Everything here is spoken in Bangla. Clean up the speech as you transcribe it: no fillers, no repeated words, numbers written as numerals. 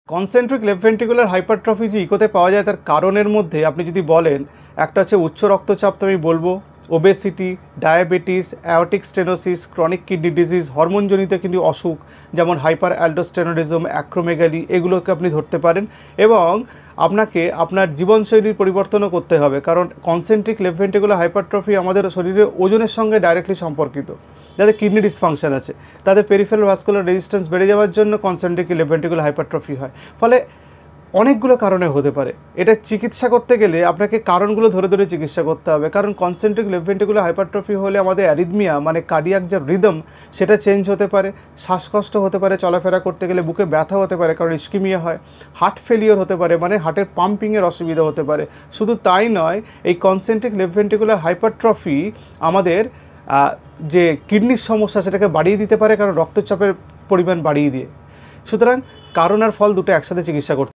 কনসেন্ট্রিক লেফট ভেন্ট্রিকুলার হাইপারট্রফি যে ইকোতে পাওয়া যায় তার কারণের মধ্যে আপনি যদি বলেন, একটা হচ্ছে উচ্চ রক্তচাপ, তো আমি বলবো obesity, diabetes, aortic stenosis, chronic kidney disease, হরমোনজনিত কিন্তু অসুখ যেমন হাইপার অ্যালডোস্টেরনিজম, অ্যাক্রোমেগালি, এগুলোকে আপনি ধরতে পারেন। এবং আপনাকে আপনার জীবনশৈলীর পরিবর্তনও করতে হবে, কারণ কনসেন্ট্রিক লেফট ভেন্ট্রিকুলার হাইপারট্রফি আমাদের শরীরের ওজনের সঙ্গে ডাইরেক্টলি সম্পর্কিত। যাদের কিডনি ডিসফাংশন আছে তাদের পেরিফেরাল ভাস্কুলার রেজিস্ট্যান্স বেড়ে যাওয়ার জন্য কনসেন্ট্রিক লেফট ভেন্ট্রিকুলার হাইপারট্রফি হয়। ফলে অনেকগুলো কারণে হতে পারে। এটা চিকিৎসা করতে গেলে আপনাকে কারণগুলো ধরে ধরে চিকিৎসা করতে হবে, কারণ কনসেন্ট্রিক লেফট ভেন্ট্রিকুলার হাইপারট্রফি হলে আমাদের অ্যারিথমিয়া মানে কার্ডিয়াক যে রিদম সেটা চেঞ্জ হতে পারে, শ্বাসকষ্ট হতে পারে, চলাফেরা করতে গেলে বুকে ব্যথা হতে পারে কারণ ইস্কিমিয়া হয়, হার্ট ফেলিওর হতে পারে মানে হার্টের পাম্পিংয়ের অসুবিধা হতে পারে। শুধু তাই নয়, এই কনসেন্ট্রিক লেফট ভেন্ট্রিকুলার হাইপারট্রফি আমাদের যে কিডনির সমস্যা সেটাকে বাড়িয়ে দিতে পারে, কারণ রক্তচাপের পরিমাণ বাড়িয়ে দিয়ে। সুতরাং কারণ আর ফল দুটো একসাথে চিকিৎসা করতে